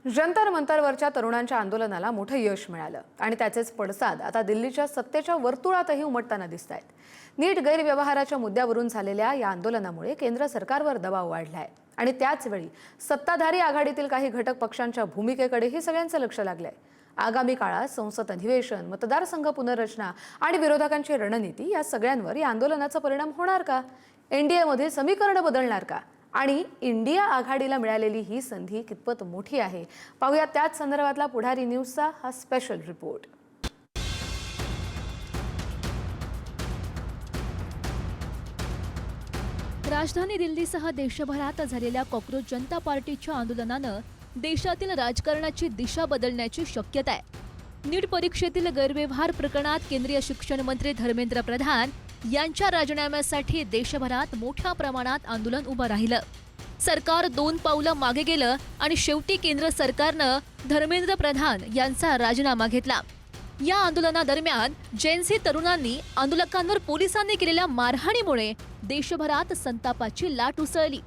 जंतर मंतरवरच्या तरुणांच्या आंदोलनाला मोठं यश मिळालं आणि त्याचेच पडसाद आता दिल्लीच्या सत्तेच्या वर्तुळातही उमटताना दिसतायत। नीट गैरव्यवहाराच्या मुद्द्यावरून झालेल्या या आंदोलनामुळे केंद्र सरकारवर दबाव वाढलाय आणि त्याच वेळी सत्ताधारी आघाडीतील काही घटक पक्षांच्या भूमिकेकडेही सगळ्यांचं लक्ष लागलंय। आगामी काळात संसद अधिवेशन, मतदारसंघ पुनर्रचना आणि विरोधकांची रणनीती या सगळ्यांवर या आंदोलनाचा परिणाम होणार का? एनडीएमध्ये समीकरण बदलणार का? आणि इंडिया आघाडीला मिळालेली ही संधी कितपत मोठी आहे, पाहूया त्याच संदर्भातला पुढारी न्यूजचा हा स्पेशल रिपोर्ट। राजधानी दिल्लीसह देशभरात झालेल्या कॉकरोच जनता पार्टीच्या आंदोलनानं देशातील राजकारणाची दिशा बदलण्याची शक्यता आहे। नीट परीक्षेतील गैरव्यवहार प्रकरणात केंद्रीय शिक्षण मंत्री धर्मेंद्र प्रधान यांच्या राजीनाम्यासाठी देशभरात मोठ्या प्रमाणात आंदोलन उभं राहिलं। सरकार 2 पावलं मागे गेलं आणि शेवटी केंद्र सरकारनं धर्मेंद्र प्रधान यांचा राजीनामा घेतला। या आंदोलनादरम्यान जेनझी तरुणांनी आंदोलकांवर पोलिसांनी केलेल्या मारहाणीमुळे देशभरात संतापाची लाट उसळली।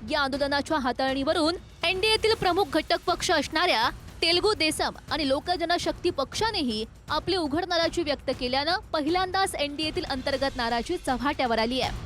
या आंदोलनाच्या हाताळणीवरून एनडीएतील प्रमुख घटक पक्ष असणाऱ्या तेलुगू देसम आणि लोक जनशक्ती पक्षानेही आपली उघड नाराजी व्यक्त केल्यानं पहिल्यांदाच एनडीएतील अंतर्गत नाराजी चव्हाट्यावर आली आहे।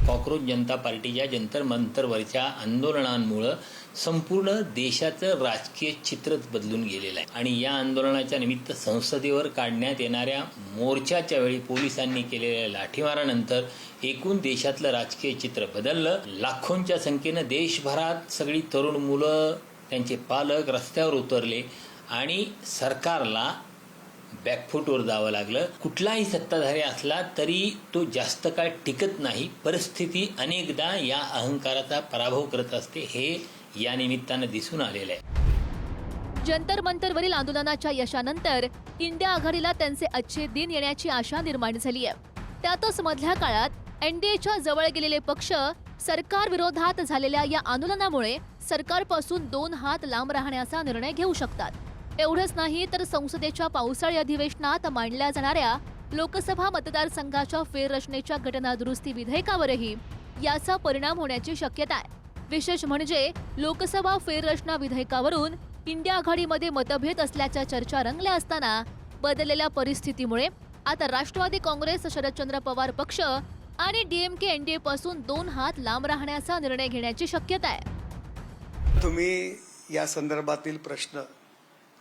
कॉकरोच जनता पार्टीच्या जंतर मंतरवरच्या आंदोलनांमुळे संपूर्ण देशाचं राजकीय चित्रच बदलून गेलेलं आहे आणि या आंदोलनाच्या निमित्त संसदेवर काढण्यात येणाऱ्या मोर्चाच्या वेळी पोलिसांनी केलेल्या लाठीमारानंतर एकूण देशातलं राजकीय चित्र बदललं। लाखोंच्या संख्येनं देशभरात सगळी तरुण मुलं, त्यांचे पालक रस्त्यावर उतरले आणि सरकारला बॅकफूटवर जावं लागलं। कुठलाही सत्ताधारी असला तरी तो जास्त काळ टिकत नाही। परिस्थिती अनेकदा या अहंकाराचा पराभव करत असते, हे या निमित्तानं दिसून आलेलं आहे। जंतर मंतरवरील आंदोलनाच्या यशानंतर इंडिया आघाडीला त्यांचे अच्छे दिन येण्याची आशा निर्माण झाली आहे। त्यातच मधल्या काळात एनडीएच्या जवळ गेलेले पक्ष सरकार विरोधात झालेल्या या आंदोलनामुळे सरकारपासून 2 हात लांब राहण्याचा निर्णय घेऊ शकतात। एवढंच नाही तर संसदेच्या पावसाळी अधिवेशनात मांडल्या जाणाऱ्या लोकसभा मतदारसंघाच्या फेररचनेच्या घटनादुरुस्ती विधेयकावरही याचा परिणाम होण्याची शक्यता आहे। विशेष म्हणजे लोकसभा फेररचना विधेयकावरून इंडिया आघाडीमध्ये मतभेद असल्याच्या चर्चा रंगल्या असताना बदललेल्या परिस्थितीमुळे आता राष्ट्रवादी काँग्रेस, शरदचंद्र पवार पक्ष आणि डीएमके एनडीए पासून 2 हात लांब राहण्याचा निर्णय घेण्याची शक्यता आहे। तुम्ही या संदर्भातील प्रश्न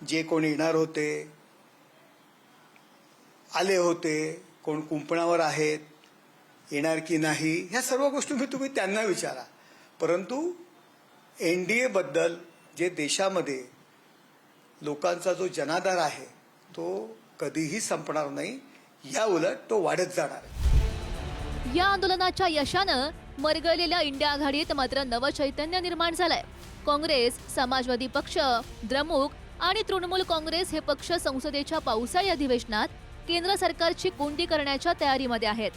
जे कोण येणार होते, आले होते, कोण कुंपणावर आहेत, येणार की नाही, ह्या सर्व गोष्टी तुम्ही त्यांना विचारा। परंतु एनडीए बद्दल जे देशामध्ये लोकांचा जो जनाधार आहे तो कधीही संपणार नाही, या उलट तो वाढत जाणार आहे। या आंदोलनाच्या यशानं मरगळलेल्या इंडिया आघाडीत मात्र नवचैतन्य निर्माण झालंय। काँग्रेस, समाजवादी पक्ष, द्रमुक आणि तृणमूल काँग्रेस हे पक्ष संसदेच्या पावसाळी अधिवेशनात केंद्र सरकारची कोंडी करण्याच्या तयारीमध्ये आहेत।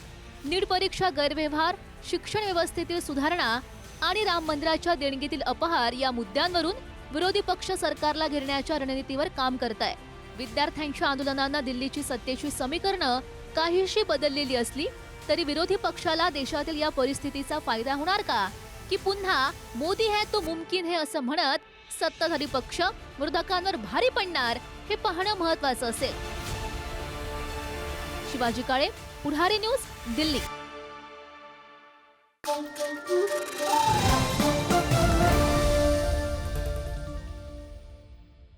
नीट परीक्षा गैरव्यवहार, शिक्षण व्यवस्थेतील सुधारणा आणि राम मंदिराच्या देणगीतील अपहार या मुद्द्यांवरून विरोधी पक्ष सरकारला घेरण्याच्या रणनीतीवर काम करताय। विद्यार्थ्यांच्या आंदोलनांना दिल्लीची सत्तेची समीकरणं काहीशी बदललेली असली तरी विरोधी पक्षाला देशातील या परिस्थितीचा फायदा होणार का, की पुन्हा मोदी है तो मुमकिन है असं म्हणत सत्ताधारी पक्ष विरोधकांवर भारी पडणार, हे पाहणं महत्त्वाचं असेल। शिवाजी काळे, पुढारी न्यूज, दिल्ली।